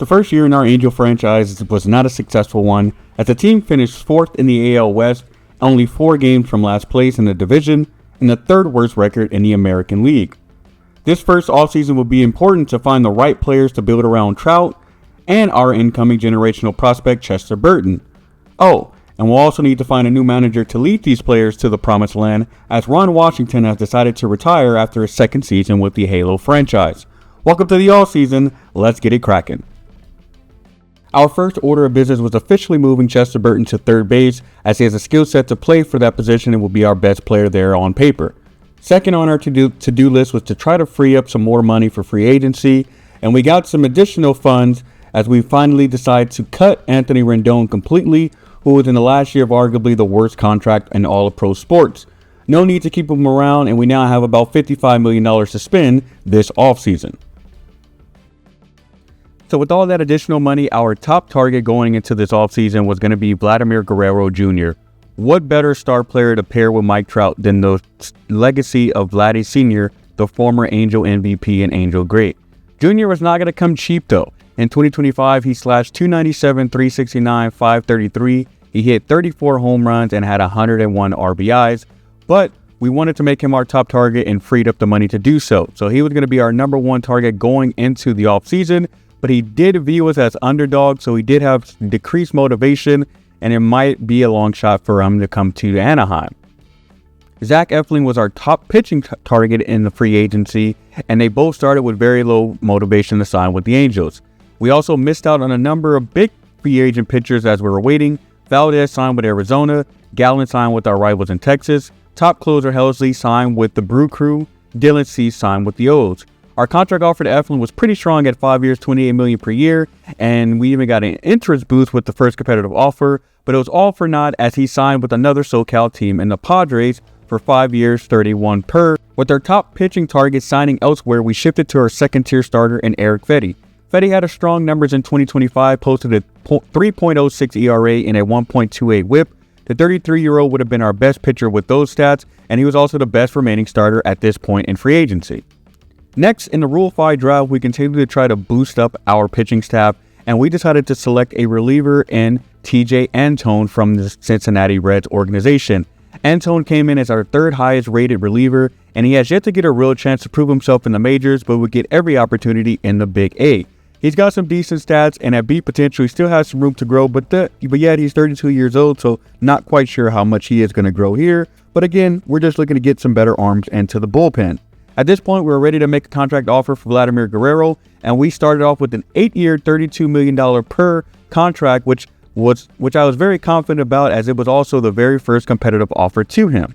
The first year in our Angel franchise was not a successful one, as the team finished 4th in the AL West, only 4 games from last place in the division, and the 3rd worst record in the American League. This first offseason will be important to find the right players to build around Trout and our incoming generational prospect Chester Burton. Oh, and we'll also need to find a new manager to lead these players to the promised land, as Ron Washington has decided to retire after his 2nd season with the Halo franchise. Welcome to the offseason, let's get it cracking. Our first order of business was officially moving Chester Burton to third base, as he has a skill set to play for that position and will be our best player there on paper. Second on our to-do list was to try to free up some more money for free agency, and we got some additional funds as we finally decided to cut Anthony Rendon completely, who was in the last year of arguably the worst contract in all of pro sports. No need to keep him around, and we now have about $55 million to spend this offseason. So with all that additional money, our top target going into this offseason was going to be Vladimir Guerrero Jr. What better star player to pair with Mike Trout than the legacy of Vladdy Sr., the former Angel MVP and Angel great? Jr. was not going to come cheap though. In 2025, he slashed .297, .369, .533. He hit 34 home runs and had 101 RBIs, but we wanted to make him our top target and freed up the money to do so. So he was going to be our number 1 target going into the offseason. But he did view us as underdogs, so he did have decreased motivation, and it might be a long shot for him to come to Anaheim. Zach Eflin was our top pitching target in the free agency, and they both started with very low motivation to sign with the Angels. We also missed out on a number of big free agent pitchers as we were waiting. Valdez signed with Arizona, Gallen signed with our rivals in Texas, top closer Helsley signed with the Brew Crew, Dylan Cease signed with the O's. Our contract offer to Eflin was pretty strong at 5 years, $28 million per year, and we even got an interest boost with the first competitive offer, but it was all for naught as he signed with another SoCal team in the Padres for 5 years, $31 per. With our top pitching target signing elsewhere, we shifted to our second-tier starter in Eric Fetty. Fetty had a strong numbers in 2025, posted a 3.06 ERA and a 1.28 whip. The 33-year-old would have been our best pitcher with those stats, and he was also the best remaining starter at this point in free agency. Next, in the Rule 5 draft, we continued to try to boost up our pitching staff, and we decided to select a reliever in TJ Antone from the Cincinnati Reds organization. Antone came in as our 3rd highest rated reliever, and he has yet to get a real chance to prove himself in the majors, but would get every opportunity in the Big A. He's got some decent stats, and at beat potential, he still has some room to grow, but yet he's 32 years old, so not quite sure how much he is going to grow here. But again, we're just looking to get some better arms into the bullpen. At this point, we were ready to make a contract offer for Vladimir Guerrero, and we started off with an 8-year, $32 million per contract, which I was very confident about, as it was also the very first competitive offer to him.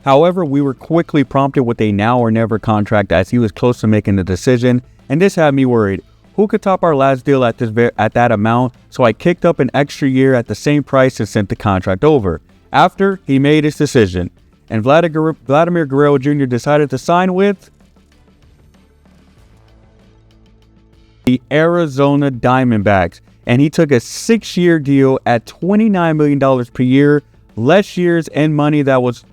However, we were quickly prompted with a now or never contract, as he was close to making the decision, and this had me worried. Who could top our last deal at that amount? So I kicked up an extra year at the same price and sent the contract over. After, he made his decision, and Vladimir Guerrero Jr. decided to sign with the Arizona Diamondbacks, and he took a 6-year deal at $29 million per year, less years and money that was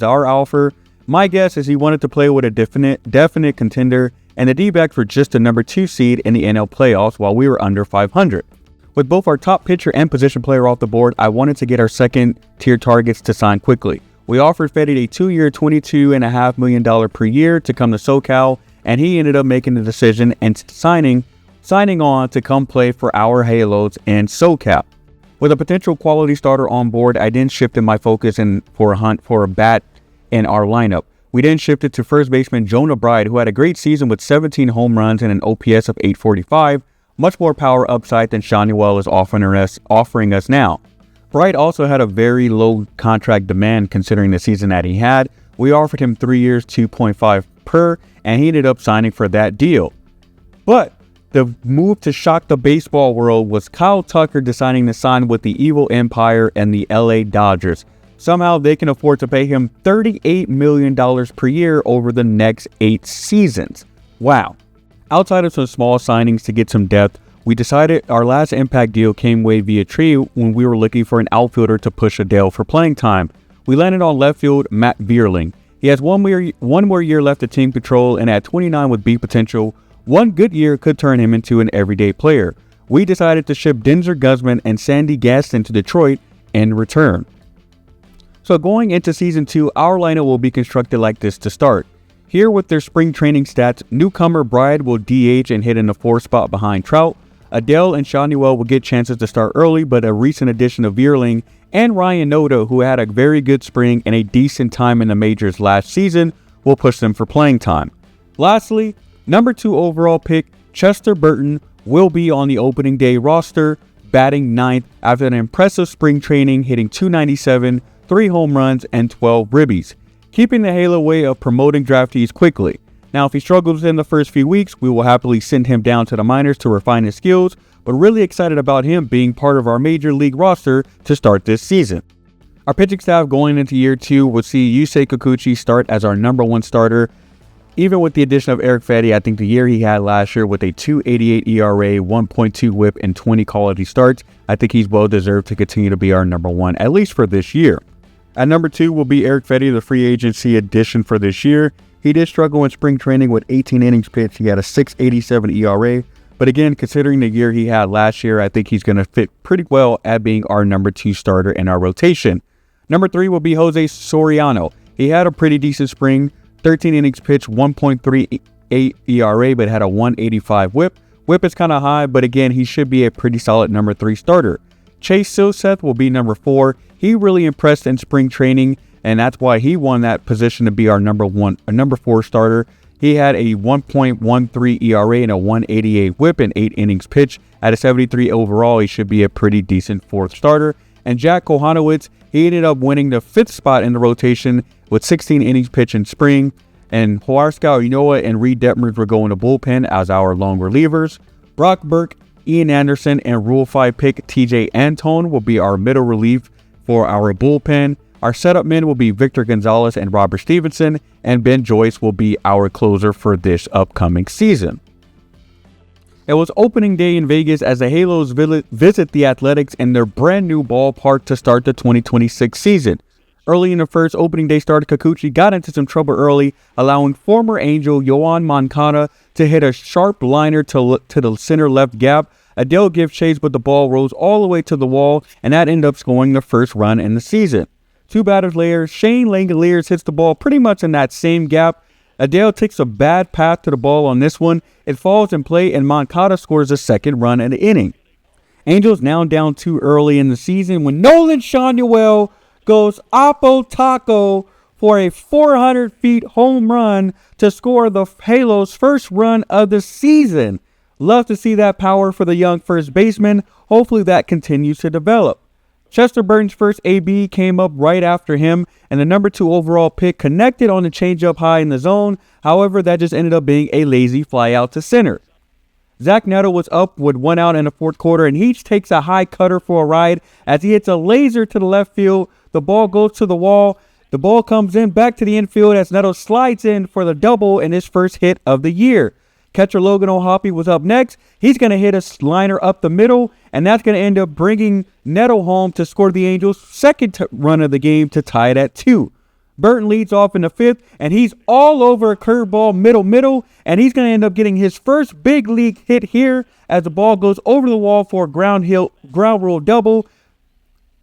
our offer. My guess is he wanted to play with a definite contender, and the D-backs were just a number 2 seed in the NL playoffs while we were under 500. With both our top pitcher and position player off the board, I wanted to get our second-tier targets to sign quickly. We offered Fetty a 2-year, $22.5 million per year to come to SoCal, and he ended up making the decision and signing on to come play for our Halos in SoCal. With a potential quality starter on board, I then shifted my focus for a hunt for a bat in our lineup. We then shifted to first baseman Jonah Bride, who had a great season with 17 home runs and an OPS of .845, much more power upside than Sean Newell is offering us now. Bright also had a very low contract demand considering the season that he had. We offered him 3 years, $2.5 per, and he ended up signing for that deal. But the move to shock the baseball world was Kyle Tucker deciding to sign with the Evil Empire and the LA Dodgers. Somehow they can afford to pay him $38 million per year over the next 8 seasons. Wow. Outside of some small signings to get some depth, we decided our last impact deal came way via trade when we were looking for an outfielder to push Adele for playing time. We landed on left field Matt Vierling. He has one more year left to team control, and at 29 with beat potential, one good year could turn him into an everyday player. we decided to ship Denzer Guzman and Sandy Gaston to Detroit in return. So going into Season 2, our lineup will be constructed like this to start. Here with their spring training stats, newcomer Bride will DH and hit in the 4th spot behind Trout. Adele and Shawnuel will get chances to start early, but a recent addition of Vierling and Ryan Noda, who had a very good spring and a decent time in the majors last season, will push them for playing time. Lastly, number 2 overall pick, Chester Burton, will be on the opening day roster, batting 9th after an impressive spring training, hitting .297, 3 home runs, and 12 ribbies, keeping the halo way of promoting draftees quickly. Now, if he struggles in the first few weeks, we will happily send him down to the minors to refine his skills, but really excited about him being part of our major league roster to start this season. Our pitching staff going into year 2 will see Yusei Kikuchi start as our number 1 starter. Even with the addition of Eric Fetty, I think the year he had last year with a .288 ERA, 1.2 whip, and 20 quality starts, I think he's well deserved to continue to be our number 1, at least for this year. At number 2 will be Eric Fetty, the free agency addition for this year. He did struggle in spring training with 18 innings pitched. He had a .687 ERA. But again, considering the year he had last year, I think he's going to fit pretty well at being our number 2 starter in our rotation. Number 3 will be Jose Soriano. He had a pretty decent spring. 13 innings pitched, 1.38 ERA, but had a .185 whip. Whip is kind of high, but again, he should be a pretty solid number 3 starter. Chase Silseth will be number 4. He really impressed in spring training, and that's why he won that position to be our number 4 starter. He had a 1.13 ERA and a .188 whip in 8 innings pitched. At a 73 overall, he should be a pretty decent 4th starter. And Jack Kohanowitz, he ended up winning the 5th spot in the rotation with 16 innings pitched in spring. And Huascar Unoa and Reed Detmers were going to bullpen as our long relievers. Brock Burke, Ian Anderson, and Rule 5 pick TJ Antone will be our middle relief for our bullpen. Our setup men will be Victor Gonzalez and Robert Stevenson, and Ben Joyce will be our closer for this upcoming season. It was opening day in Vegas as the Halos visit the Athletics in their brand new ballpark to start the 2026 season. Early in the first opening day start, Kikuchi got into some trouble early, allowing former Angel Yoan Moncada to hit a sharp liner to the center left gap. Adele gives chase, but the ball rolls all the way to the wall, and that ended up scoring the first run in the season. 2 batters later, Shane Langoliers hits the ball pretty much in that same gap. Adele takes a bad path to the ball on this one. It falls in play, and Moncada scores a second run in the inning. Angels now down 2 early in the season when Nolan Shawnuel goes Oppo Taco for a 400 feet home run to score the Halos' first run of the season. Love to see that power for the young first baseman. Hopefully that continues to develop. Chester Burton's first AB came up right after him, and the number 2 overall pick connected on the changeup high in the zone. However, that just ended up being a lazy fly out to center. Zach Neto was up with 1 out in the 4th quarter, and he takes a high cutter for a ride as he hits a laser to the left field. The ball goes to the wall. The ball comes in back to the infield as Neto slides in for the double in his first hit of the year. Catcher Logan O'Hoppe was up next. He's going to hit a liner up the middle, and that's going to end up bringing Neto home to score the Angels' second run of the game to tie it at 2. Burton leads off in the 5th, and he's all over a curveball middle, and he's going to end up getting his first big league hit here as the ball goes over the wall for a ground rule double.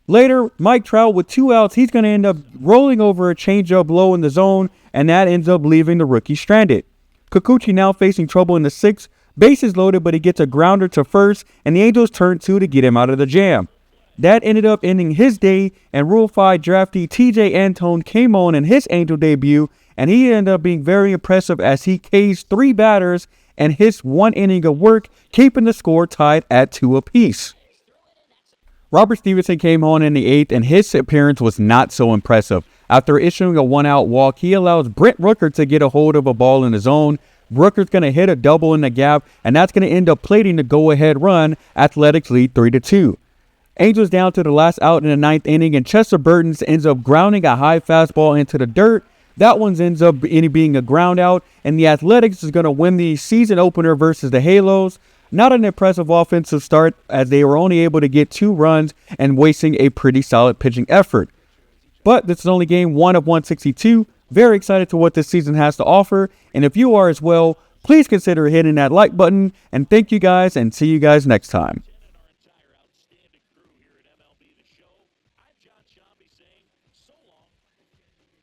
Later, Mike Trout with 2 outs, he's going to end up rolling over a changeup low in the zone, and that ends up leaving the rookie stranded. Kikuchi now facing trouble in the 6th. Bases loaded, but he gets a grounder to first, and the Angels turn 2 to get him out of the jam. That ended up ending his day, and Rule 5 draftee TJ Antone came on in his Angel debut, and he ended up being very impressive as he K's 3 batters and hits 1 inning of work, keeping the score tied at 2 apiece. Robert Stevenson came on in the 8th, and his appearance was not so impressive. After issuing a 1-out walk, he allows Brent Rooker to get a hold of a ball in the zone. Rooker's going to hit a double in the gap, and that's going to end up plating the go-ahead run. Athletics lead 3-2. Angels down to the last out in the 9th inning, and Chester Burton ends up grounding a high fastball into the dirt. That one ends up being a ground out, and the Athletics is going to win the season opener versus the Halos. Not an impressive offensive start as they were only able to get 2 runs and wasting a pretty solid pitching effort. But this is only game 1 of 162. Very excited to what this season has to offer. And if you are as well, please consider hitting that like button. And thank you guys, and see you guys next time. And our entire outstanding crew here at MLB The Show, I'm John Shambi saying so long.